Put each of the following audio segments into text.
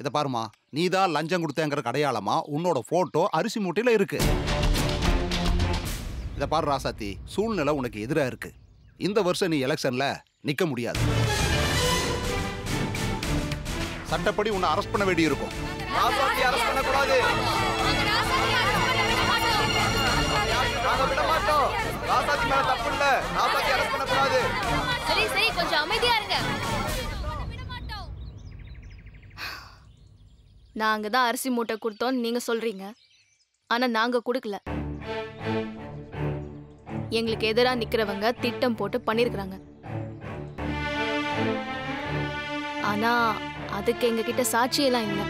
இதை பாருமா, நீ தான் லஞ்சம் கொடுத்தேங்கிற அடையாளமா உன்னோட போட்டோ அரிசி மூட்டையில இருக்கு. இதை பாரு ராசாத்தி, சூழ்நிலை உனக்கு எதிராக இருக்கு. இந்த வருஷம் நீ எலெக்ஷன்ல நிக்க முடியாது. சட்டப்படி உன்னை அரெஸ்ட் பண்ண வேண்டி இருக்கும். சரி சரி, கொஞ்சம் அமைதியா இருங்க. நாங்க தான் அரிசி மூட்டை கொடுத்தோம் நீங்க சொல்றீங்க, ஆனா நாங்க கொடுக்கல. எங்களுக்கு எதிரா நிக்கிறவங்க திட்டம் போட்டு பண்ணிருக்காங்க. ஆனா அதுக்கு எங்க கிட்ட சாட்சியெல்லாம் இல்ல.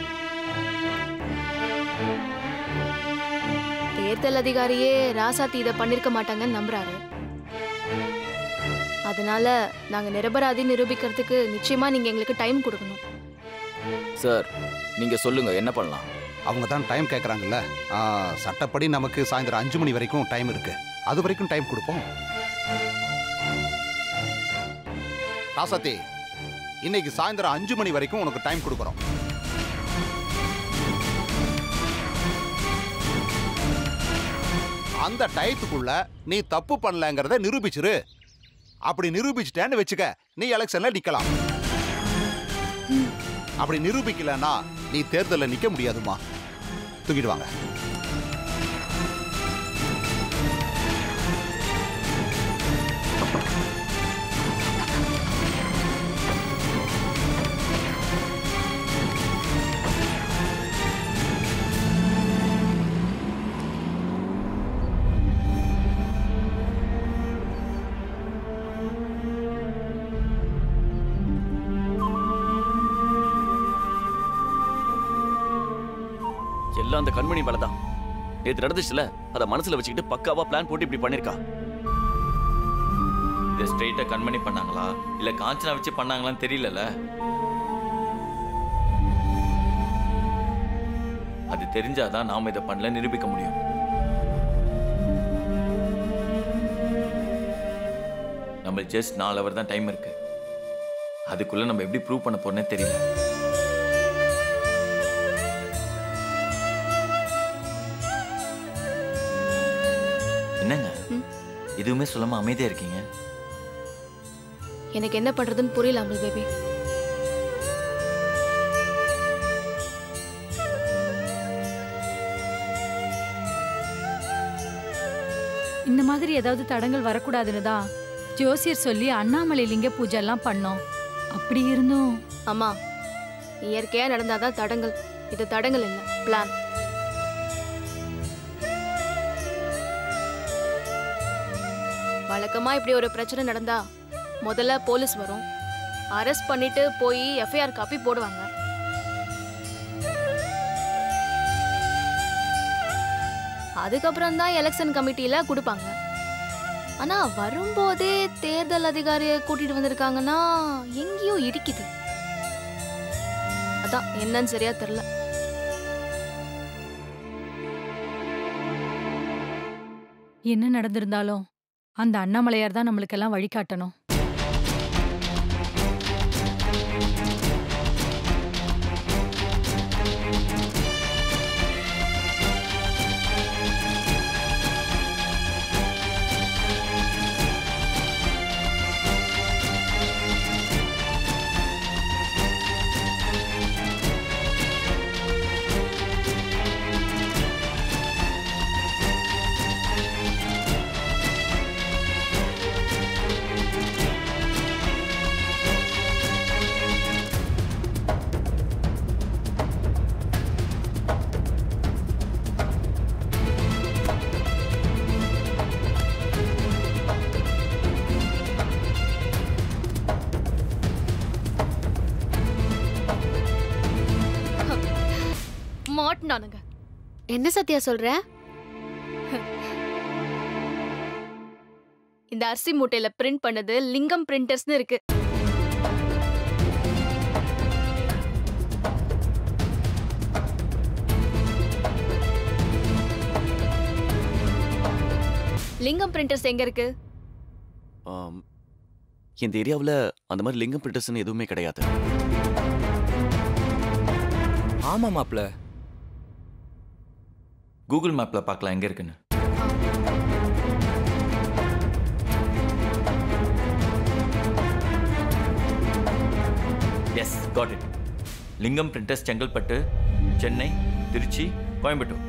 தேர்தல் அதிகாரியே ராசாத்தி இதை பண்ணிருக்க மாட்டாங்கன்னு நம்புறாரு. அதனால நாங்க நிரபராதி நிரூபிக்கிறதுக்கு நிச்சயமா நீங்க எங்களுக்கு டைம் கொடுக்கணும். சார், நீங்க சொல்லுங்க, என்ன பண்ணலாம்? அவங்க தான் டைம் கேட்குறாங்கல்ல. சட்டப்படி நமக்கு சாயந்தரம் 5 மணி வரைக்கும் டைம் இருக்கு. அது வரைக்கும் டைம் கொடுப்போம். ராசாத்தி, இன்னைக்கு சாயந்தரம் 5 மணி வரைக்கும் உனக்கு டைம் கொடுக்குறோம். அந்த டயத்துக்குள்ள நீ தப்பு பண்ணலங்கிறத நிரூபிச்சிரு. அப்படி நிரூபிச்சிட்டேன்னு வச்சுக்க, நீ எலெக்ஷன்ல நிக்கலாம். அப்படி நிரூபிக்கலன்னா நீ தேர்தலில் நிக்க முடியாதுமா. தூக்கிட்டு வாங்க. எல்லாம் அந்த கண்மணி மேலதான். நேத்து நடந்துச்சுல, அத மனசுல வச்சுக்கிட்டு பக்காவா பிளான் போட்டு இப்படி பண்ணிருக்கா. இதை ஸ்ட்ரெயிட்டா கண்மணி பண்ணாங்களா இல்ல காஞ்சனா வச்சு பண்ணாங்களான்னு தெரியல. அது தெரிஞ்சாதான் நாம இதை பண்ணல நிரூபிக்க முடியும். நம்ம ஜஸ்ட் 4 ஹவர் தான் டைம் இருக்கு. அதுக்குள்ள நம்ம எப்படி ப்ரூவ் பண்ண போறோம்னே தெரியல. என்னங்க எதுவுமே சொல்லாம அமைதியா இருக்கீங்க? எனக்கு என்ன பண்றதுன்னு புரியல அமல் பேபி. இந்த மாதிரி ஏதாவது தடங்கள் வரக்கூடாதுன்னு தான் ஜோசியர் சொல்லி அண்ணாமலை லிங்க பூஜை எல்லாம் பண்ணோம். அப்படி இருந்தும் அம்மா, இயற்கையா நடந்தாதான் தடங்கள். இது தடங்கள் இல்ல, பிளான். வழக்கமா இப்படி ஒரு பிரச்சனை நடந்தா முதல்ல போலீஸ் வரும், அரெஸ்ட் பண்ணிட்டு போய் எஃப்ஐஆர் காப்பி போடுவாங்க. அதுக்கப்புறம் தான் எலெக்ஷன் கமிட்டியில கொடுப்பாங்க. ஆனா வரும்போதே தேர்தல் அதிகாரியை கூட்டிட்டு வந்திருக்காங்கன்னா எங்கேயோ இடிக்குது. அதான் என்னன்னு சரியா தெரியல. என்ன நடந்திருந்தாலும் அந்த அண்ணாமலையார் தான் நம்மளுக்கெல்லாம் வழிகாட்டணும். மாட்டினானுங்க. என்ன சத்யா சொல்ற? இந்த அரிசி மூட்டையில பிரிண்ட் பண்ணது லிங்கம் பிரிண்டர்ஸ்னு இருக்கு. லிங்கம் பிரிண்டர்ஸ் எங்க இருக்கு? இந்த ஏரியாவில் அந்த மாதிரி லிங்கம் பிரிண்டர்ஸ்னு எதுவுமே கிடையாது. ஆமா மாப்ள. கூகுள் மேப்ல பார்க்கலாம் எங்க இருக்குன்னு. Yes, got it. Lingam printers, Chengalpattu, Chennai, Tiruchi, Coimbatore.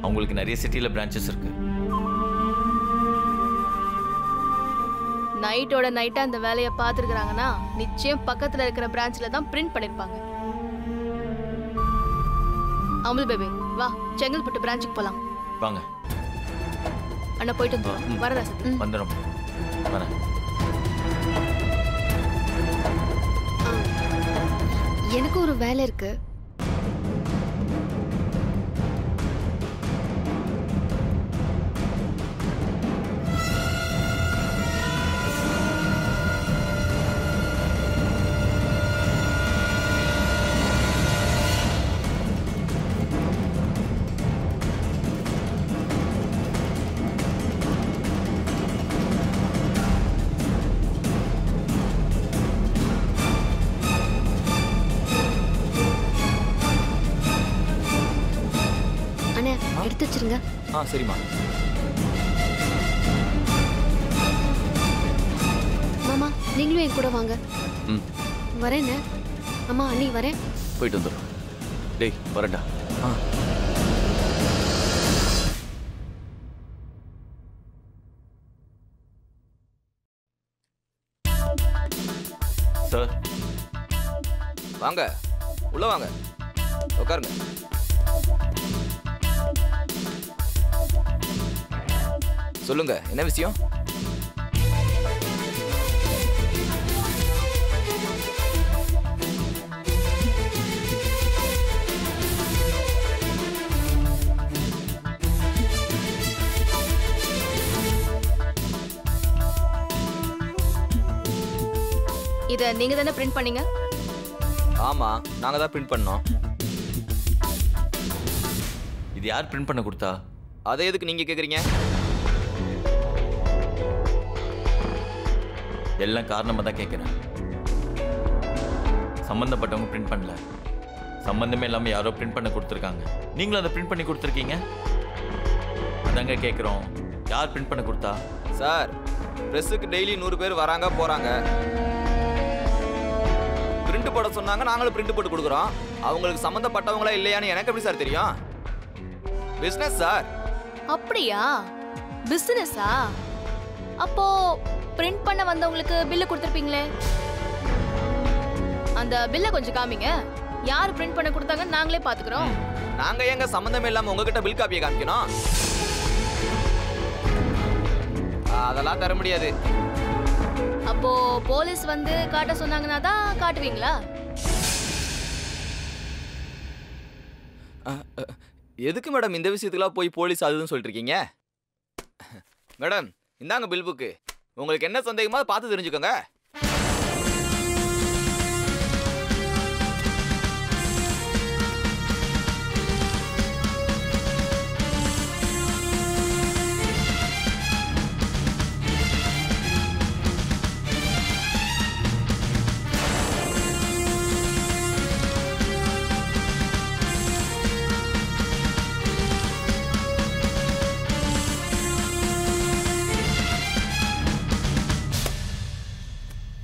அவங்களுக்கு நிறைய சிட்டில பிரான்ச்சஸ் இருக்கு. நைட்டோட நைட்டா அந்த வேலையை பார்த்துருக்காங்கன்னா நிச்சயம் பக்கத்துல இருக்கிற பிரான்ச்ல தான் பிரிண்ட் பண்ணிருப்பாங்க. அமுல் பேபி வா, செங்கல்பட்டு பிரான்ச்சுக்கு போலாம். வாங்க அண்ணா போயிட்டு வந்துடும். வர ராசா. வந்துடும். வரேன். எனக்கு ஒரு வேலை இருக்கு. எடுத்து வச்சிருங்க. சரிம்மா. மாமா நீங்களும் என் கூட வாங்க. வரேன்னு. அம்மா அண்ணி வரேன். போயிட்டு வந்துடும். டேய் வரேன்டா. சார் வாங்க, உள்ள வாங்க, உட்காருங்க. சொல்லுங்க, என்ன விஷயம்? இத நீங்க தானே பிரிண்ட் பண்ணீங்க? ஆமா, நாங்க தான் பிரிண்ட் பண்ணோம். இது யார் பிரிண்ட் பண்ண கொடுத்தா? அதை எதுக்கு நீங்க கேக்குறீங்க? எல்லாம் காரணமா தான் கேட்கிறேன். சம்பந்தப்பட்டவங்க பிரிண்ட் பண்ணல, சம்பந்தமே இல்லாம யாரோ பிரிண்ட் பண்ண கொடுத்துருக்காங்க. நீங்களும் அதை பிரிண்ட் பண்ணி கொடுத்துருக்கீங்க. அதாங்க கேட்குறோம், யார் பிரிண்ட் பண்ண கொடுத்தா? சார், பிரஸுக்கு டெய்லி 100 பேர் வராங்க போறாங்க. பிரிண்ட் போட சொன்னாங்க, நாங்களும் பிரிண்ட் போட்டு கொடுக்குறோம். அவங்களுக்கு சம்பந்தப்பட்டவங்களா இல்லையான்னு எனக்கு எப்படி சார் தெரியும்? Business sir. அப்படியா? பிசினஸா? அப்போ பிரிண்ட் பண்ண வந்தவங்களுக்கு பில்லு கொடுத்துருப்பீங்களே, அந்த பில்லை கொஞ்சம் காமிங்க. யார் பிரிண்ட் பண்ண கொடுத்தாங்கன்னு நாங்களே பாத்துக்கிறோம். நாங்க ஏங்க சம்பந்தமே இல்லாம உங்ககிட்ட பில் காப்பியை காமிக்கணும்? அதெல்லாம் தர முடியாது. அப்போ போலீஸ் வந்து காட்ட சொன்னாங்கன்னா தான் காட்டுவீங்களா? எதுக்கு மேடம் இந்த விஷயத்துக்குலாம் போய் போலீஸ் அதுன்னு சொல்லிட்டு இருக்கீங்க? மேடம் இந்தாங்க பில் புக்கு. உங்களுக்கு என்ன சந்தேகமா பார்த்து தெரிஞ்சுக்கோங்க.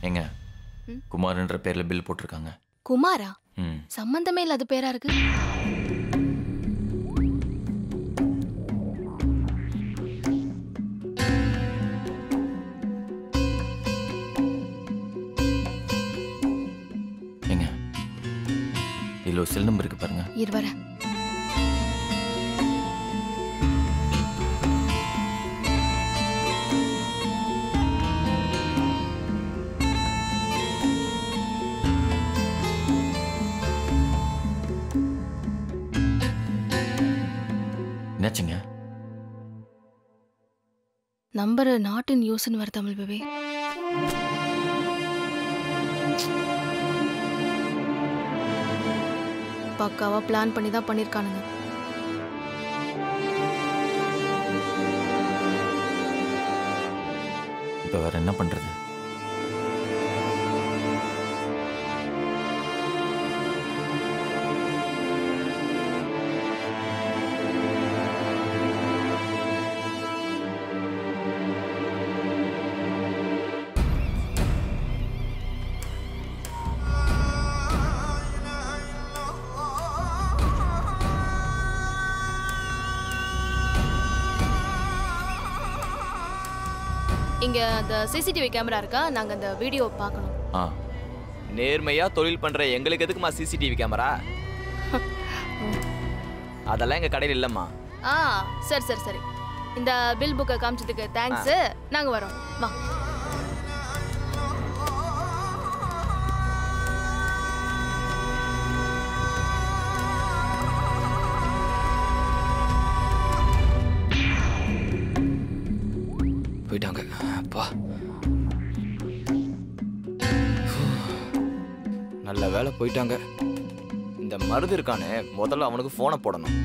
எங்க குமார்ன்ற பேர்ல பில் போட்டிருக்காங்க. குமாரா? சம்பந்தமே இல்லாத பேரா இருக்கு. எங்க இதுல ஒரு செல் நம்பர் இருக்கு பாருங்க. இருவர என்னாச்சுங்க? நம்பர் நாட் இன் யூஸ்னு வர தமிழ் பேபி. பக்காவா பிளான் பண்ணி தான் பண்ணிருக்கானுங்க. இப்ப வேற என்ன பண்றது? இங்க அந்த சிசிடிவி கேமரா இருக்கா? நாங்க அந்த வீடியோ பார்க்கணும். ஆ நேர்மையா தொழில் பண்ற எங்களுக்கு எதுக்குமா சிசிடிவி கேமரா? அதெல்லாம் எங்க கடையில் இல்லம்மா. சரி சரி சரி. இந்த பில் புக்கை காமிச்சதுக்கு தேங்க்ஸ். நாங்க வரோம். வா. போயிட்டாங்க. அப்பா நல்ல வேலை போயிட்டாங்க. இந்த மருது இருக்கானே, முதல்ல அவனுக்கு போனை போடணும்.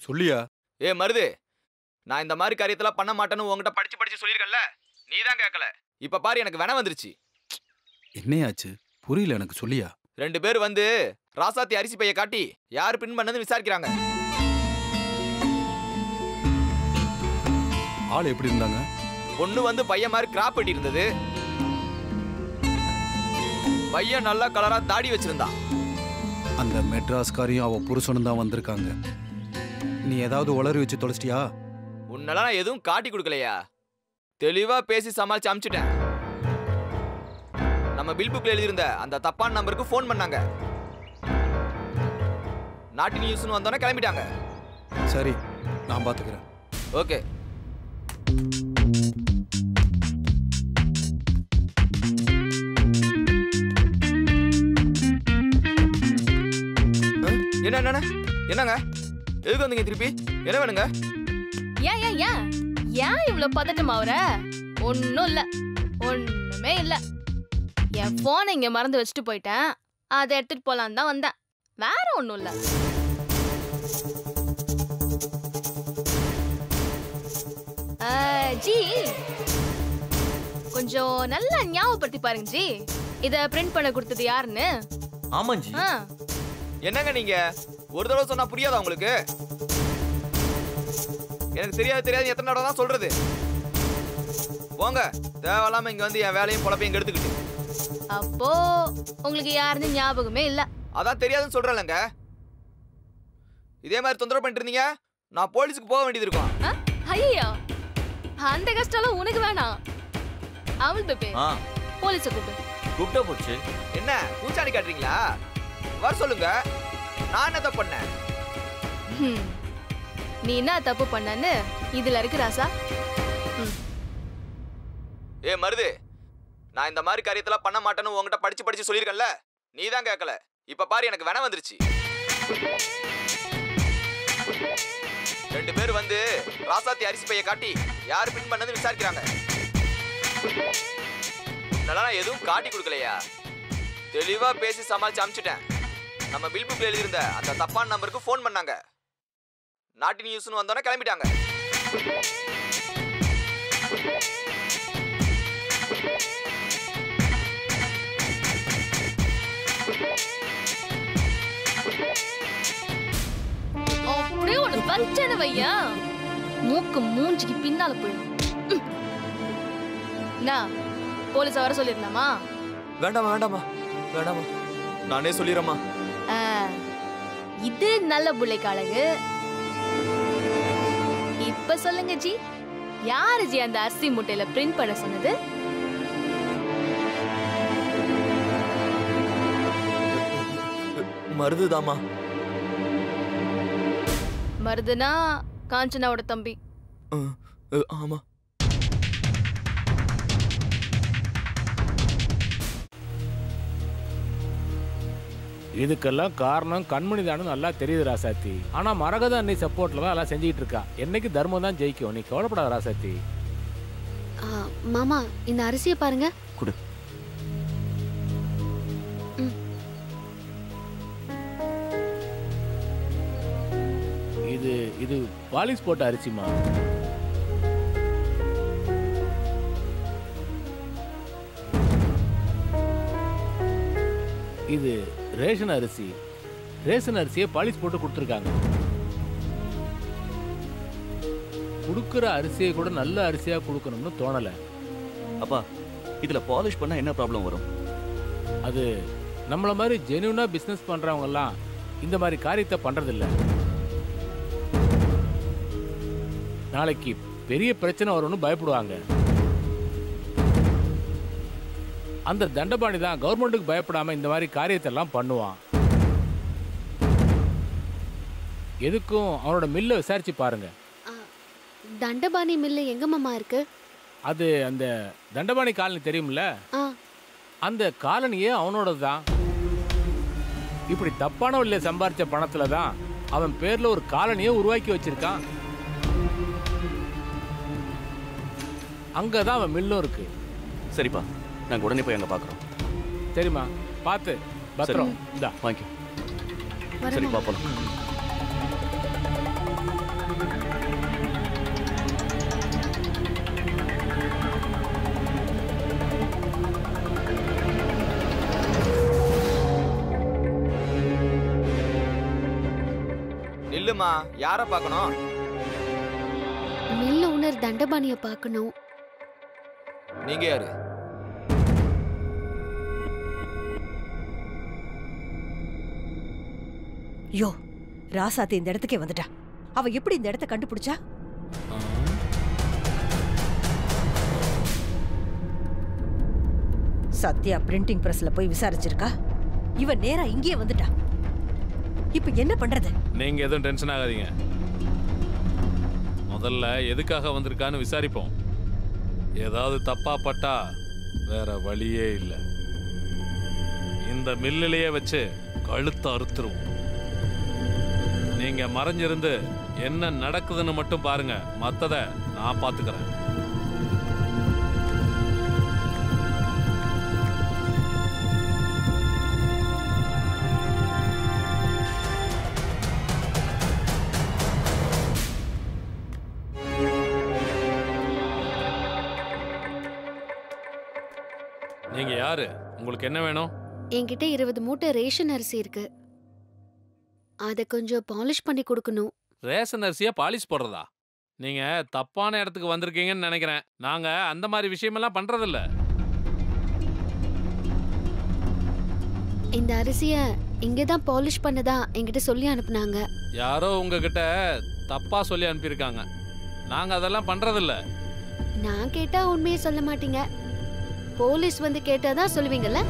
சொல்லியா? மருது, நான் இந்த மாதிரி காரியத்தெல்லாம் பண்ண மாட்டேன்னு உங்ககிட்ட படிச்சு சொல்லியிருக்கேன்ல, நீ தான் கேட்கல. இப்ப பாரு எனக்கு வேண வந்துருச்சு. என்னையாச்சு? புரியல எனக்கு, சொல்லியா? 2 பேர் வந்து ராசாத்தி அரிசி பைய காட்டி யார் பின் பண்ணது விசாரிக்கிறாங்க. ஆள் எப்படி இருந்தாங்க? ஒண்ணு வந்து பையன் மாதிரி கிராப் வெட்டி இருந்தது. பையன் நல்ல கலரா தாடி வச்சிருந்தான். அந்த மெட்ராஸ்காரியும் அவ புருஷனும் தான் வந்திருக்காங்க. நீ ஏதாவது உளறி வச்சு தொலைச்சிட்டியா? உன்னெல்லாம் நான் எதுவும் காட்டி கொடுக்கலையா? தெளிவா பேசி சமாளிச்சு அமிச்சிட்டேன். நம்ம பில் புக்ல எழுதியிருந்த அந்த தப்பான நம்பருக்கு ஃபோன் பண்ணாங்க. நாட்டி நியூஸ்னு வந்தோன்னே கிளம்பிட்டாங்க. சரி, நான் பாத்துக்கிறேன். ஓகே. என்னங்க எதுக்கு வந்தீங்க திருப்பி? என்ன வேணுங்க? ஏன் இவ்வளவு பதட்டம் ஆவற? ஒன்னும் இல்ல, ஒண்ணுமே இல்ல. என் போனை இங்க மறந்து வச்சுட்டு போயிட்டேன். அதை எடுத்துட்டு போலான்னு தான் வந்தேன். வேற ஒண்ணும் இல்ல. ஜி, கொஞ்சம் நல்லா ஞாபகப்படுத்தி பாருங்க ஜி. இத பிரிண்ட் பண்ண கொடுத்தது யாருன்னு? ஆமாஞ்சி. என்னங்க நீங்க ஒரு தடவை சொன்னா புரியாதா உங்களுக்கு? எனக்கு தெரியாது எத்தனை தடவை தான் சொல்றது? போங்க, தேவையில்லாம இங்க வந்து என் வேலையும் பொழப்பையும் எடுத்துக்கிட்டு. அப்போ உங்களுக்கு யாருன்னு ஞாபகமே இல்ல? அதான் தெரியாதுன்னு சொல்றேன்லங்க. இதே மாதிரி தொந்தரவு பண்ணிட்டு இருந்தீங்க, நான் போலீஸுக்கு போக வேண்டியது இருக்கும். ஐயோ, அந்த கஷ்டம் உனக்கு வேணாம். அவள் பேபே, போலீஸை கூப்பிட்டா போச்சு. என்ன பூச்சாண்டி காட்டுறீங்களா? வர சொல்லுங்க, நான் என்ன தப்பு பண்ணேன்? நீ என்ன தப்பு பண்ணன்னு இதுல இருக்கு ராசா. மருது, நான் இந்த மாதிரி காரியத்தெல்லாம் பண்ண மாட்டேன்னு உங்ககிட்ட படிச்சு சொல்லியிருக்கேன்ல, நீ தான் கேட்கல. இப்ப பாரு எனக்கு வேண வந்துருச்சு. 2 பேர் வந்து ராசாத்தி அரிசி பைய காட்டி யார் பின் பண்ணது விசாரிக்கிறாங்க. நான் எதுவும் காட்டி கொடுக்கலையா? தெளிவா பேசி சமாளிச்சு அமிச்சிட்டேன். நம்ம பில் புக்ல எழுதியிருந்த அந்த தப்பான நம்பருக்கு ஃபோன் பண்ணாங்க. நாட்டி நியூஸ்னு வந்தோன்னே கிளம்பிட்டாங்க. அப்படியே ஒரு வச்சன வையா, மூக்கு மூஞ்சிக்கு பின்னால போயிடும். போலீஸ் வர சொல்லிருந்தாமா? வேண்டாமா, நானே சொல்லிடுறேம்மா. இது நல்ல புள்ளைக்கு அழகு. இப்ப சொல்லுங்க ஜி, யாரு ஜி அந்த அரிசி மூட்டையில பிரிண்ட் பண்ண சொன்னது? மருதுதாமா. மருதுனா காஞ்சனாவோட தம்பி. ஆமா. இதுக்கெல்லாம் காரணம் கண்மணி தானு நல்லா தெரியுது ராசாத்தி. ஆனா மரகத அன்னை சப்போர்ட்ல தான் எல்லாம் செஞ்சுக்கிட்டு இருக்கா. என்னைக்கு தர்மம் தான் ஜெயிக்கும். நீ கவலைப்படாத ராசாத்தி. மாமா, இந்த அரிசியை பாருங்க. குடு. இது பாலிஷ் போட்ட அரிசிமா. இது ரேஷன் அரிசி. ரேஷன் அரிசியை பாலிஷ் போட்டு கொடுத்துருக்காங்க. கொடுக்குற அரிசியை கூட நல்ல அரிசியா கொடுக்கணும்னு தோணல. அப்பா, இதுல பாலிஷ் பண்ணா என்ன ப்ராப்ளம் வரும்? அது நம்மள மாதிரி ஜென்யூனா பிசினஸ் பண்றவங்க எல்லாம் இந்த மாதிரி காரியத்தை பண்றதில்ல. நாளைக்கு பெரிய பிரச்சனை வரும்னு பயப்படுவாங்க. அந்த தண்டபாணி தான் கவர்மெண்ட்டுக்கு பயப்படாம இந்த மாதிரி காரியத்தை எல்லாம் பண்ணுவான். எதுக்கும் அவனோட மில்லை விசாரிச்சு பாருங்க. தண்டபாணி மில்லு எங்க மாமா இருக்கு? அது அந்த தண்டபாணி காலனி தெரியும்ல, அந்த காலனியே அவனோட தான். இப்படி தப்பான வழியில சம்பாரிச்ச பணத்துல தான் அவன் பேர்ல ஒரு காலனியை உருவாக்கி வச்சிருக்கான். அங்கதான் அவன் மில்லும் இருக்கு. சரிப்பா, நாங்க உடனே போய் அங்க பாக்குறோம். சரிம்மா, பார்த்து பத்திரம். இந்தா வாங்கி. சரிப்பா, போலாம். நில்லுமா, யார பார்க்கணும்? மில் ஓனர் தண்டபாணிய பார்க்கணும். நீங்க யாரு? யோ, ராசாத்தி இந்த இடத்துக்கே வந்துட்டா. அவ எப்படி இந்த இடத்தை கண்டுபிடிச்சா? சத்யா பிரிண்டிங் பிரஸ்ல போய் விசாரிச்சிருக்கா. இவன் நேரா இங்கேயே வந்துட்டா. இப்ப என்ன பண்றது? நீங்க எதுவும் டென்ஷன் ஆகாதீங்க. முதல்ல எதுக்காக வந்திருக்கான்னு விசாரிப்போம். ஏதாவது தப்பா பட்டா வேற வழியே இல்லை. இந்த மில்லிலேயே வச்சு கழுத்தை அறுத்துருவோம். நீங்க மறைஞ்சிருந்து என்ன நடக்குதுன்னு மட்டும் பாருங்க, மத்தத நான் பாத்துக்கிறேன். நீங்க யாரு? உங்களுக்கு என்ன வேணும்? என்கிட்ட 20 மூட்டை ரேஷன் அரிசி இருக்கு. அத கொஞ்சம் பாலிஷ் பண்ணி கொடுக்கணும். ரேஷன் அரிசியா பாலிஷ் போடுறதா? நீங்க தப்பான இடத்துக்கு வந்திருக்கீங்கன்னு நினைக்கிறேன். நாங்க அந்த மாதிரி விஷயமெல்லாம் பண்றதில்ல. இந்த அரிசிய இங்கதான் பாலிஷ் பண்ணதா என்கிட்ட சொல்லி அனுப்புனாங்க. யாரோ உங்ககிட்ட தப்பா சொல்லி அனுப்பியிருக்காங்க. நாங்க அதெல்லாம் பண்றதில்ல. நான் கேட்டா உண்மையை சொல்ல மாட்டீங்க. போலீஸ் வந்து கேட்டாதான் சொல்லுவீங்கல்ல?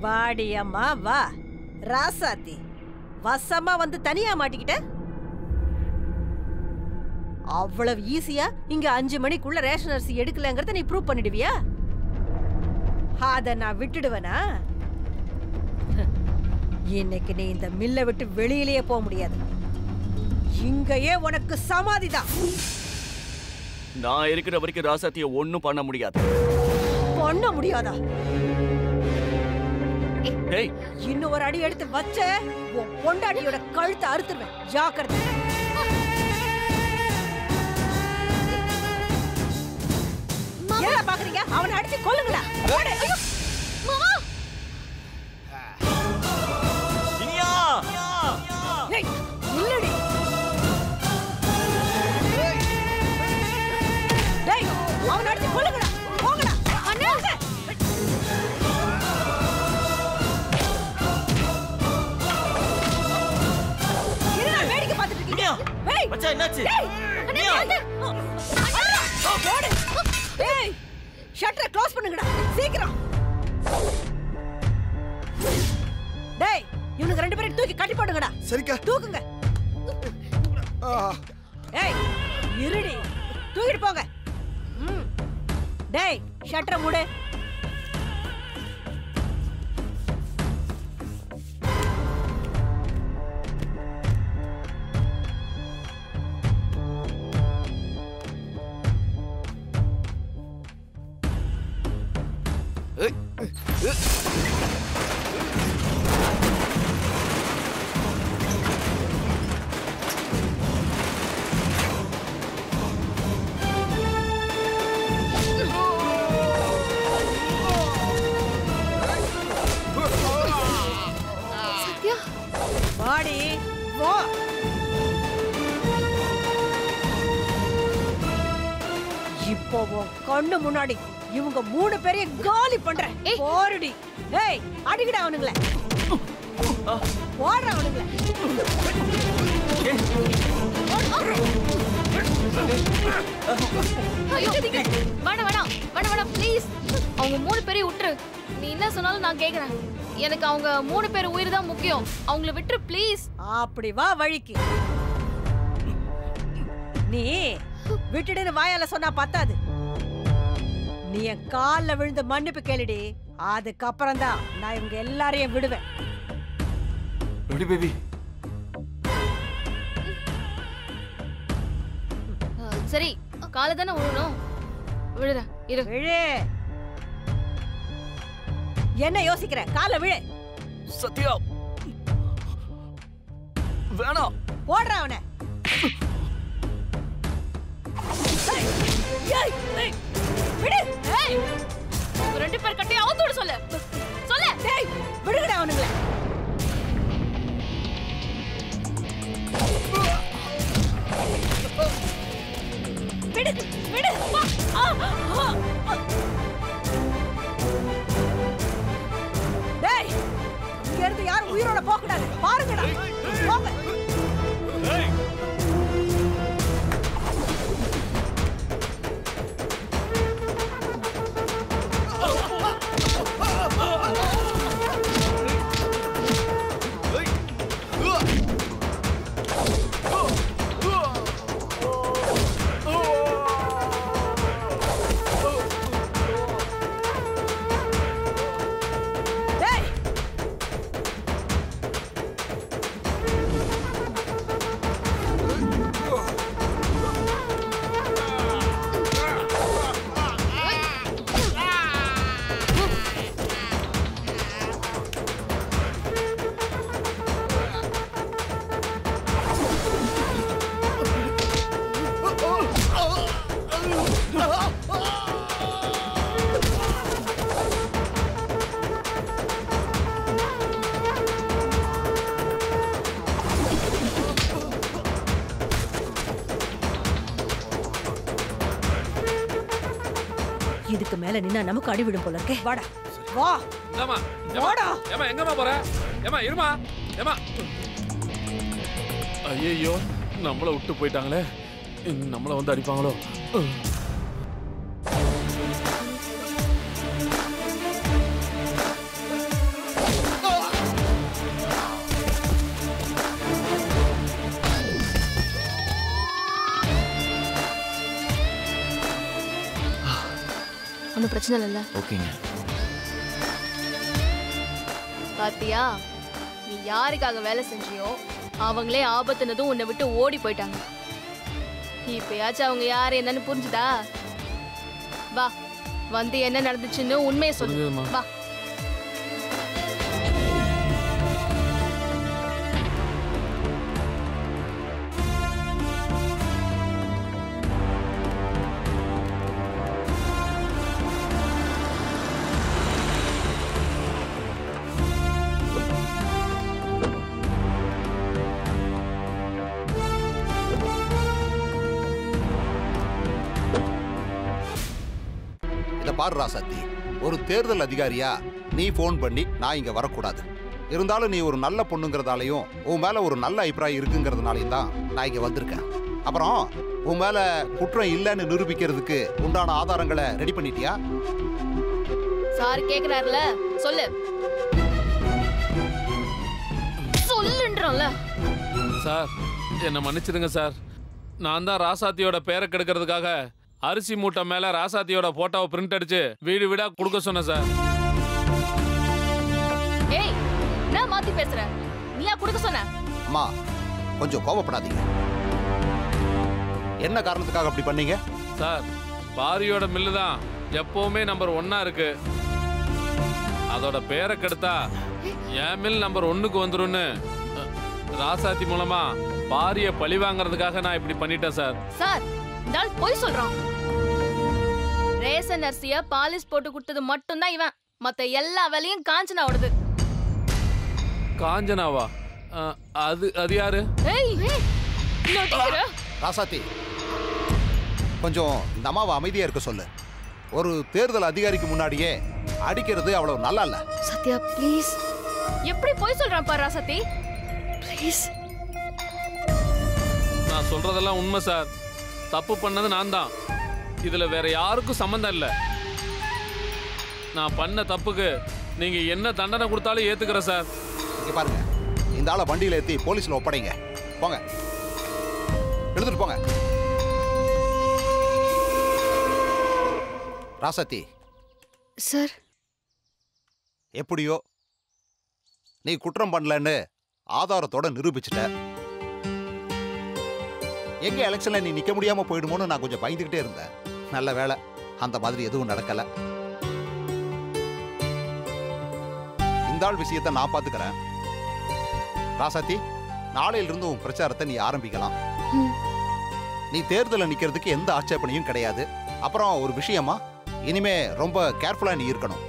வாடி அம்மா வா. ராசாத்தி வசமா வந்து தனியா மாட்டிக்கிட்ட. அவ்வளவு ஈஸியா இங்க 5 மணிக்குள்ள ரேஷன் அரிசி எடுக்கலங்கிறத நீ ப்ரூவ் பண்ணிடுவியா? அத நான் விட்டுடுவேனா? இன்னைக்கு நீ இந்த மில்லை விட்டு வெளியிலேயே போக முடியாது. இங்கேயே உனக்கு சமாதிதான். நான் இருக்கிற வரைக்கும் ராசாத்திய ஒண்ணும் பண்ண முடியாது. பண்ண முடியாதா? ஏய், இன்னும் ஒரு அடி எடுத்து வச்ச உன் பொண்டாட்டியோட கழுத்தை அறுத்துருவேன். ஜாக்கிரதை. என்ன பாக்குறீங்க? அவனை அடிச்சு கொல்லுங்களா? இனியா! ஏய், நில்லுடி. டேய், அவனை அடிச்சு கொல்லுங்களா? போங்கடா. அண்ணா மச்சான், என்னாச்சு? ஏய், ஷட்டரை க்ளோஸ் பண்ணுங்கடா சீக்கிரம். டேய், இவனுக்கு 2 பேரும் தூக்கி கட்டி போடுங்கடா. சரிக்கா. தூக்குங்க. ஏய், இருடி. தூக்கிட்டு போங்க. டேய், ஷட்டரை மூடு. சத்யா வாடி வா. இப்போ உன் கண்ணு முன்னாடி இவங்க 3 பேரையும் காலி பண்றேன். போடுடி. ஏய் அடிக்கடா அவனுங்களே. போடுற அவனுங்களே. ஐயோ வேணாம் வேணாம் வேணாம் வேணாம் ப்ளீஸ். அவங்க 3 பேரையும் விட்டுரு. நீ என்ன சொன்னாலும் நான் கேக்குறேன். எனக்கு அவங்க 3 பேர் உயிர் தான் முக்கியம். அவங்கள விட்டுரு ப்ளீஸ். அப்படி வா வழிக்கு. நீ விட்டுடுன்னு வாயால சொன்னா பத்தாது. நீ என் கால்ல விழுந்து மன்னிப்பு கேளுடி. அதுக்கப்புறம் தான் நான் இவங்க எல்லாரையும் விடுவேன். Ready baby. சரி காலை தானே விழணும். விழுறேன் இரு. விழு. என்ன யோசிக்கிற? காலை விழு. சத்யா வேணாம். போடுற அவனை. விடு. ஏய் 2 பேர் கட்டி அவுத்து விட சொல்லு. சொல்லு. டேய் விடுங்கடா அவனுங்களே. விடு விடு. டேய் இங்க இருந்து யாரும் உயிரோட போக கூடாது. பாருங்கடா. போங்க. இதுக்கு மேல நின்னா நமக்கு அடிவிடும் போல இருக்கே. வாடா வா. ஏமா வாடா. ஏமா எங்கம்மா போற? ஏமா இருமா. ஏமா ஐயோ நம்மள விட்டு போயிட்டாங்களே. நம்மள வந்து அடிப்பாங்களோ? ஒன்றும் பிரச்சனை இல்லைல்ல? ஓகேங்க. பாத்தியா நீ யாருக்காக வேலை செஞ்சியோ அவங்களே ஆபத்துனதும் உன்னை விட்டு ஓடி போயிட்டாங்க. இப்பயாச்சும் அவங்க யாரு என்னன்னு புரிஞ்சுதா? வா வந்து என்ன நடந்துச்சுன்னு உண்மையை சொல்லு. வா. பாரு ராசாத்தி, ஒரு தேர்தல் அதிகாரியா நீ போன் பண்ணி நான் இங்க வரக்கூடாது. இருந்தாலும் நீ ஒரு நல்ல பொண்ணுங்கிறதாலையும் உன் மேல ஒரு நல்ல அபிப்பிராயம் இருக்குங்கிறதுனாலையும் தான் நான் இங்க வந்திருக்கேன். அப்புறம் உன் மேல குற்றம் இல்லைன்னு நிரூபிக்கிறதுக்கு உண்டான ஆதாரங்களை ரெடி பண்ணிட்டியா? சார் கேக்குறாருல, சொல்லு. சொல்லுன்றோம்ல. சார் என்ன மன்னிச்சிடுங்க சார். நான் தான் ராசாத்தியோட பேரை கெடுக்கிறதுக்காக அரிசி மூட்டை மேல ராசாத்தியோட போட்டோவை பிரிண்ட் அடிச்சு வீடு வீடா கொடுக்க சொன்னேன் சார். ஏய் என்ன மாத்தி பேசுற? நீயா கொடுக்க சொன்ன? அம்மா கொஞ்சம் கோபப்படாதீங்க. என்ன காரணத்துக்காக அப்படி பண்ணீங்க? சார் பாரியோட மில்லு தான் எப்பவுமே நம்பர் 1 இருக்கு. அதோட பேரை கெடுத்தா என் மேல் நம்பர் 1க்கு வந்துரும்னு ராசாத்தி மூலமா பாரிய பழி வாங்குறதுக்காக நான் இப்படி பண்ணிட்டேன் சார். சார் இந்த ஆள் பொய் சொல்றான். ரேசன் அரிசிய பாலிஷ் போட்டு கொடுத்தது மட்டும்தான் இவன். மத்த எல்லா வேலையும் காஞ்சனாவோடது. காஞ்சனாவா? அது யாரு? ராசாத்தி, கொஞ்சம் இந்த அம்மாவை அமைதியா இருக்க சொல்லு. ஒரு தேர்தல் அதிகாரிக்கு முன்னாடியே அடிக்கிறது அவ்வளவு நல்லா இல்ல. சத்யா ப்ளீஸ். எப்படி போய் சொல்றான் பாரு ராசாத்தி. ப்ளீஸ். நான் சொல்றதெல்லாம் உண்மை சார். தப்பு பண்ணது நான் தான். இதுல வேற யாருக்கும் சம்பந்தம் இல்ல. நான் பண்ண தப்புக்கு நீங்க என்ன தண்டனை கொடுத்தாலும் ஏத்துக்கிறேன் சார். இங்க பாருங்க, இந்த ஆளை வண்டியில ஏத்தி போலீஸ்ல ஒப்படைங்க. போங்க, எடுத்துட்டு போங்க. ராசாத்தி சார், எப்படியோ நீ குற்றம் பண்ணலன்னு ஆதாரத்தோட நிரூபிச்சிட்ட. எங்க எலெக்ஷன்ல நீ நிக்க முடியாம போயிடுமோன்னு நான் கொஞ்சம் பயந்துகிட்டே இருந்தேன். நல்ல வேளை அந்த மாதிரி எதுவும் நடக்கல. இந்த ஆள் விஷயத்தை நான் பாத்துக்கிறேன். ராசாத்தி, நாளையிலிருந்து உன் பிரச்சாரத்தை நீ ஆரம்பிக்கலாம். நீ தேர்தலில் நிக்கிறதுக்கு எந்த ஆட்சேபனையும் கிடையாது. அப்புறம் ஒரு விஷயமா, இனிமே ரொம்ப கேர்ஃபுல்லா நீ இருக்கணும்.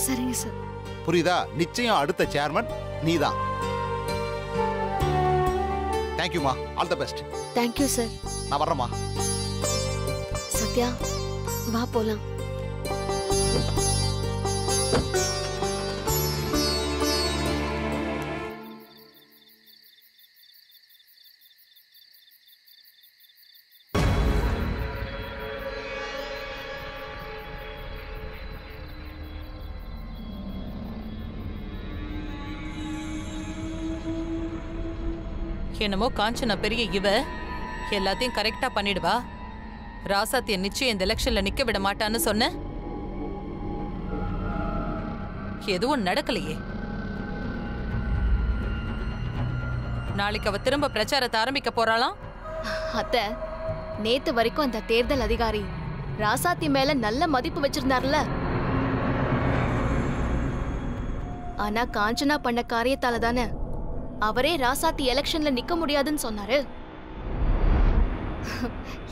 சரிங்க சார். புரியுதா? நிச்சயம் அடுத்த சேர்மன் நீதான். தேங்க்யூமா, all the best. Thank you sir. நான் வர்றேம்மா. சத்யா வா போலாம். என்னமோ காஞ்சனா பெரிய இவ எல்லாத்தையும் கரெக்டா பண்ணிடுவா. ராசாத்திய நிச்சயம் இந்த எலெக்ஷன்ல நிக்க விட மாட்டான்னு சொன்ன. எதுவும் நடக்கலையே. நாளைக்கு அவ திரும்ப பிரச்சாரத்தை ஆரம்பிக்க போறாளாம். அத்தை, நேத்து வரைக்கும் அந்த தேர்தல் அதிகாரி ராசாத்தி மேல நல்ல மதிப்பு வச்சிருந்தார்ல. ஆனா காஞ்சனா பண்ண காரியத்தால தானே அவரே ராசாத்தி எலெக்ஷன்ல நிக்க முடியாதுன்னு சொன்னாரு.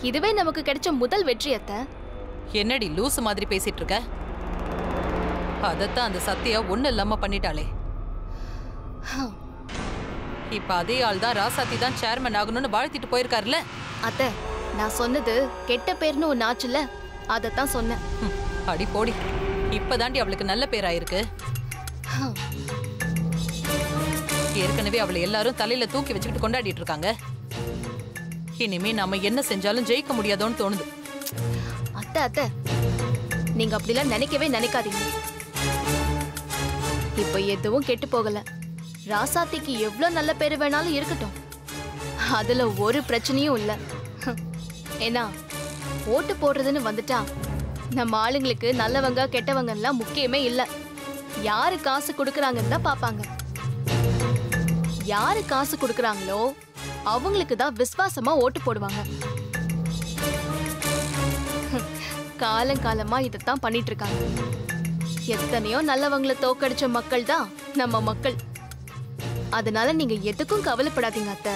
இதுவே நமக்கு கிடைச்ச முதல் வெற்றி. அத்தை, என்னடி லூசு மாதிரி பேசிட்டு இருக்க? அதத்தான் அந்த சத்யா ஒண்ணு இல்லாம பண்ணிட்டாளே. இப்ப அதே ஆள் தான் ராசாத்தி தான் சேர்மன் ஆகணும்னு வாழ்த்திட்டு போயிருக்காருல்ல. அத்தை, நான் சொன்னது கெட்ட பேர்னு ஒன்னு ஆச்சுல்ல, அதத்தான் சொன்னேன். அடி போடி, இப்பதாண்டி அவளுக்கு நல்ல பேராயிருக்கு. ஏற்கனவே அவளை எல்லாரும் தலையில தூக்கி வச்சுக்கிட்டு கொண்டாடிட்டு இருக்காங்க. இனிமே நாம என்ன செஞ்சாலும் ஜெயிக்க முடியாதோன்னு தோணுது. அத்தை அத்தை, நீங்க அப்படிலாம் நினைக்கவே நினைக்காதீங்க. இப்ப எதுவும் கெட்டு போகல. ராசாத்திக்கு எவ்வளவு நல்ல பேரு வேணாலும் இருக்கட்டும். அதுல ஒரு பிரச்சனையும் இல்ல. ஏன்னா ஓட்டு போடுறதுன்னு வந்துட்டா நம்ம ஆளுங்களுக்கு நல்லவங்க கெட்டவங்க எல்லாம் முக்கியமே இல்ல. யாரு காசு கொடுக்கறாங்கன்னு தான் பாப்பாங்க. யாரு காசு கொடுக்கறாங்களோ அவங்களுக்கு தான் விசுவாசமா ஓட்டு போடுவாங்க. காலங்காலமா இதத்தான் பண்ணிட்டு இருக்காங்க. எத்தனையோ நல்லவங்களை தோக்கடிச்ச மக்கள் தான் நம்ம மக்கள். அதனால நீங்க எதுக்கும் கவலைப்படாதீங்க அத்தை.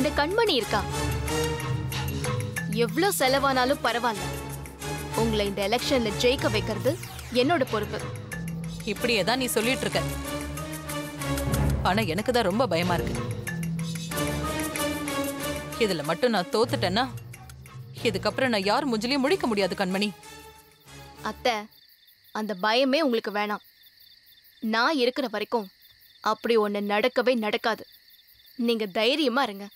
இந்த கண்மணி இருக்கா, எவ்வளவு செலவானாலும் பரவாயில்ல. உங்களை இந்த எலெக்ஷன்ல ஜெயிக்க வைக்கிறது என்னோட பொறுப்பு. இப்படியே தான் நீ சொல்லிட்டு இருக்க. ஆனா எனக்கு தான் ரொம்ப பயமா இருக்கு. இதுல மட்டும் நான் தோத்துட்டேன்னா இதுக்கப்புறம் நான் யார் முஞ்சிலையும் முழிக்க முடியாது கண்மணி. அத்தை, அந்த பயமே உங்களுக்கு வேணாம். நான் இருக்கிற வரைக்கும் அப்படி ஒண்ணு நடக்கவே நடக்காது. நீங்க தைரியமா இருங்க.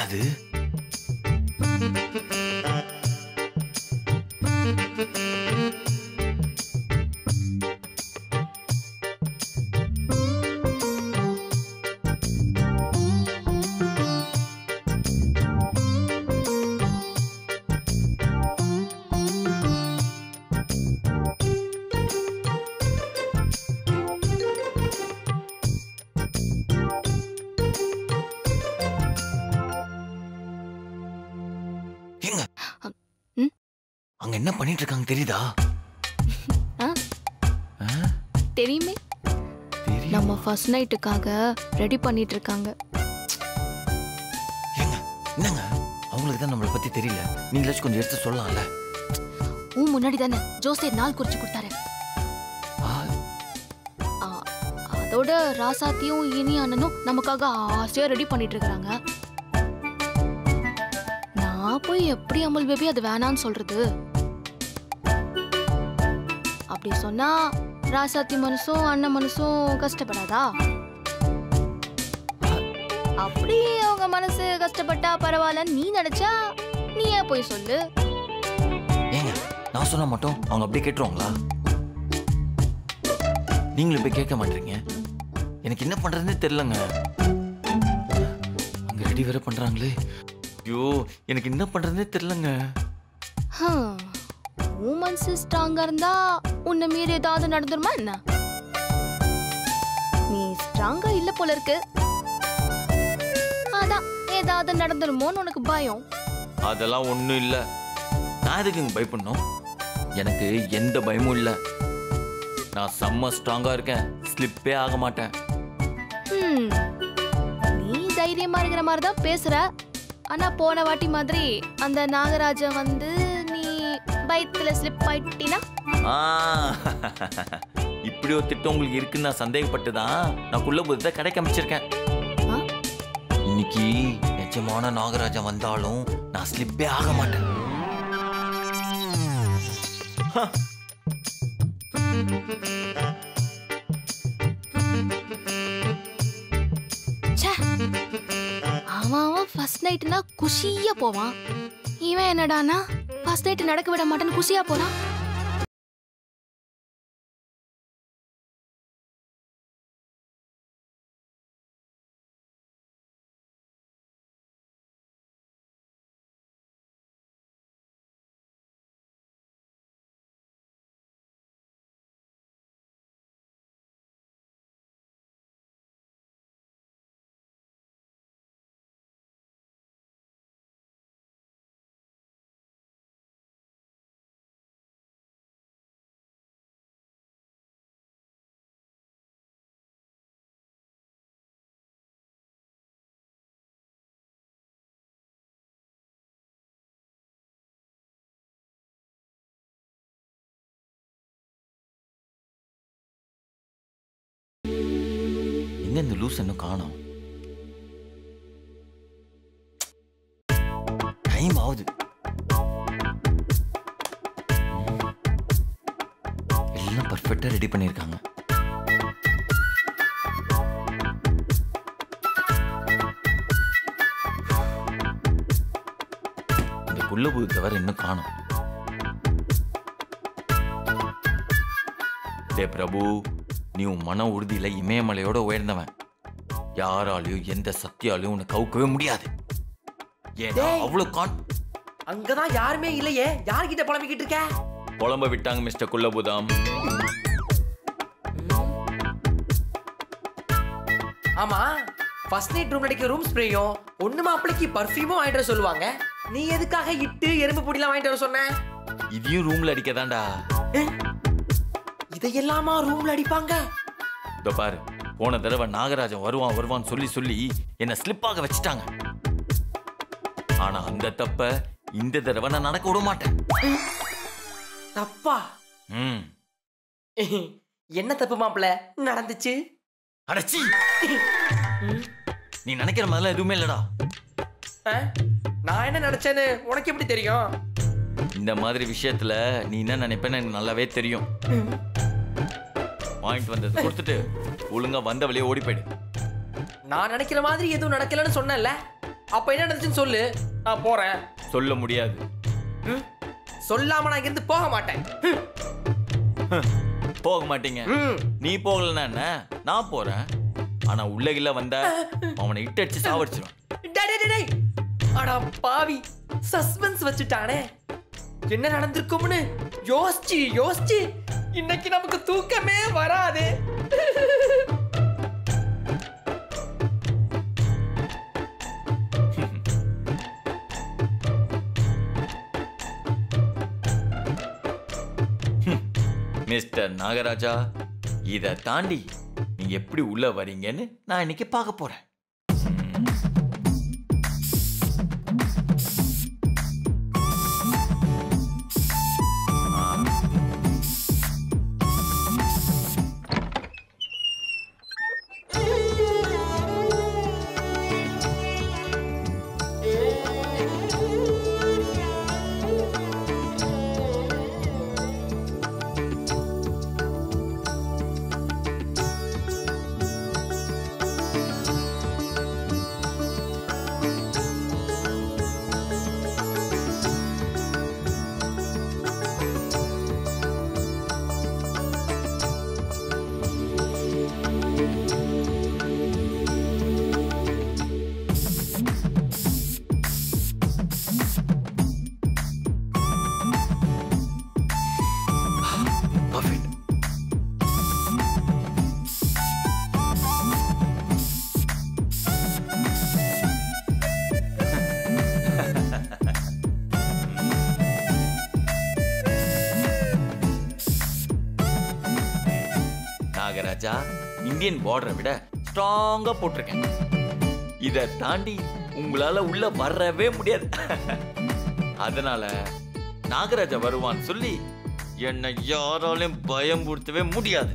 அது? அங்க என்ன பண்ணிட்டு இருக்காங்க தெரியுதா? தெரியுமே, நம்ம ஃபர்ஸ்ட் நைட்டுக்காக ரெடி பண்ணிட்டு இருக்காங்க. என்னங்க அவங்களுக்கு தான் நம்மளை பத்தி தெரியல, நீங்களாச்சும் கொஞ்சம் எடுத்து சொல்லலாம்ல. முன்னாடி தானே ஜோசியர் நாள் குறிச்சு கொடுத்தாரு. அதோட ராசாத்தியும் இனி அண்ணனும் நமக்காக ஆசையா ரெடி பண்ணிட்டு இருக்காங்க. நான் போய் எப்படி அமல் பேபி அது வேணான்னு சொல்றது? அப்படி சொன்னா ராசாத்தி மனசும் அண்ணன் மனசும் கஷ்டப்படாதா? அப்படி அவங்க மனசு கஷ்டப்பட்டா பரவாயில்ல நீ நினைச்சா நீ ஏன் போய் சொல்லு. ஏங்க நான் சொன்னா மட்டும் அவங்க அப்படியே கேட்டுருவாங்களா? நீங்களும் போய் கேட்க மாட்டீங்க. எனக்கு என்ன பண்றதுன்னு தெரியலங்க. அங்க ரெடி வேற பண்றாங்களே. ஐயோ எனக்கு என்ன பண்றதுன்னே தெரியலங்க. உமன்ஸ் ஸ்ட்ராங்கா இருந்தா உன்னை மீறி ஏதாவது நடந்துருமா என்ன? நீ ஸ்ட்ராங்கா இல்ல போல இருக்கு. அதான் ஏதாவது நடந்துருமோன்னு உனக்கு பயம். அதெல்லாம் ஒண்ணும் இல்ல. நான் எதுக்கு பயப்படணும்? எனக்கு எந்த பயமும் இல்ல. நான் செம்ம ஸ்ட்ராங்கா இருக்கேன், ஸ்லிப்பே ஆக மாட்டேன். நீ தைரியமா இருக்கிற மாதிரி தான் பேசுற. ஆனா போன வாட்டி மாதிரி அந்த நாகராஜன் வந்து நீ பயத்துல ஸ்லிப் ஆயிட்டினா? இப்படி ஒரு திட்டம் உங்களுக்கு இருக்குன்னு நான் சந்தேகப்பட்டுதான் நான் குள்ள புதுதான் கடை காமிச்சிருக்கேன். இன்னைக்கு நிஜமான நாகராஜன் வந்தாலும் நான் ஸ்லிப்பே ஆக மாட்டேன். அவன் ஃபர்ஸ்ட் நைட்னா குஷியா போவான். இவன் என்னடானா ஃபர்ஸ்ட் நைட் நடக்க விட மாட்டேன்னு குஷியா போறான். எங்க இந்த லூஸ் இன்னும் காணோம்? டைம் ஆகுது. எல்லாம் பர்ஃபெக்டா ரெடி பண்ணிருக்காங்க. இந்த குள்ளபூ தவிர இன்னும் காணோம். டே பிரபு, நீ உன் மன உறுதியில இமயமலையோட உயர்ந்தவன். யாராலையும் எந்த சக்தியாலையும் உன்னை கவுக்கவே முடியாது. ஏன்னா அவ்வளவு அங்கதான் யாருமே இல்லையே, யார்கிட்ட புலம்பிக்கிட்டு இருக்க? புலம்ப விட்டாங்க மிஸ்டர் குள்ளபுதாம். ஆமா, ஃபர்ஸ்ட் நைட் ரூம் நடிக்க ரூம் ஸ்ப்ரேயும் ஒண்ணு மாப்பிளைக்கு பர்ஃபியூமும் வாங்கிட்டு வர சொல்லுவாங்க. நீ எதுக்காக இட்டு எறும்பு பொடிலாம் வாங்கிட்டு வர சொன்ன? இதையும் ரூம்ல அடிக்கதான்டா. இதையெல்லாமா ரூம்ல அடிப்பாங்க? இதோ பாரு, போன தடவை நாகராஜன் வருவான்னு சொல்லி என்ன ஸ்லிப்பாக வச்சுட்டாங்க. ஆனா அந்த தப்ப இந்த தடவை நான் நடக்க விட மாட்டேன். தப்பா? என்ன தப்பு மாப்பிள்ள நடந்துச்சு? அடச்சி, நீ நினைக்கிற மாதிரிலாம் எதுவுமே இல்லடா. நான் என்ன நினைச்சேன்னு உனக்கு எப்படி தெரியும்? இந்த மாதிரி விஷயத்துல நீ என்ன நினைப்பேன்னு எனக்கு நல்லாவே தெரியும். பாயிண்ட் வந்தது கொடுத்துட்டு ஒழுங்கா வந்த வழியே ஓடி போயிடு. நான் நினைக்கிற மாதிரி எதுவும் நடக்கலன்னு சொன்னேன்ல. அப்ப என்ன நடந்துச்சுன்னு சொல்லு, நான் போறேன். சொல்ல முடியாது. சொல்லாம நான் இங்கிருந்து போக மாட்டேன். போக மாட்டீங்க. நீ போகலன்னா என்ன, நான் போறேன். ஆனா உள்ளகில வந்த அவனை இட்டடிச்சு சாவடிச்சிடும். அடா பாவி, சஸ்பென்ஸ் வச்சுட்டானே. என்ன நடந்திருக்கும்னு யோசிச்சு யோசிச்சு இன்னைக்கு நமக்கு தூக்கமே வராது. மிஸ்டர் நாகராஜா, இதை தாண்டி நீங்க எப்படி உள்ள வரீங்கன்னு நான் இன்னைக்கு பார்க்க போறேன். நாகராஜா, இந்தியன் பார்டரை விட ஸ்ட்ராங்கா போட்டிருக்கேன். இதை தாண்டி உங்களால உள்ள வரவே முடியாது. அதனால நாகராஜா வருவான்னு சொல்லி என்னை யாராலையும் பயம் கொடுத்தவே முடியாது.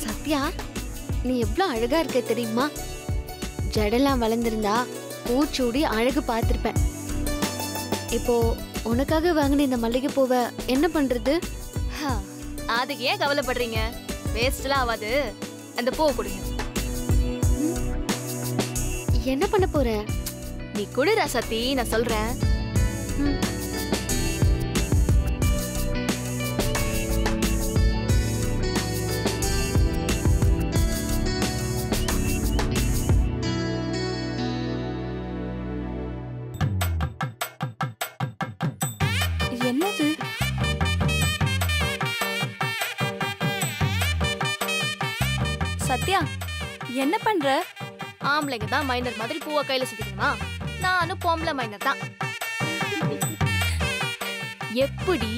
சத்யா, நீ எவ்வளவு அழகா இருக்க தெரியுமா? ஜடெல்லாம் வளர்ந்திருந்தா பூச்சூடி அழகு பார்த்திருப்பேன். இப்போ உனக்காக வாங்கின இந்த மல்லிகை பூவை என்ன பண்றது? அதுக்கு ஏன் கவலைப்படுறீங்க? வேஸ்ட்லாம் ஆகாது. அந்த பூவை கொடுங்க. என்ன பண்ண போற? நீ குடுறா சத்தி, நான் சொல்றேன். என்னது? சத்யா, என்ன பண்ற? ஆம்பளைங்க தான் மைனர் மாதிரி பூவை கையில சுத்திக்கணுமா? நானும் பொம்பளை மைனர் தான். எப்படி?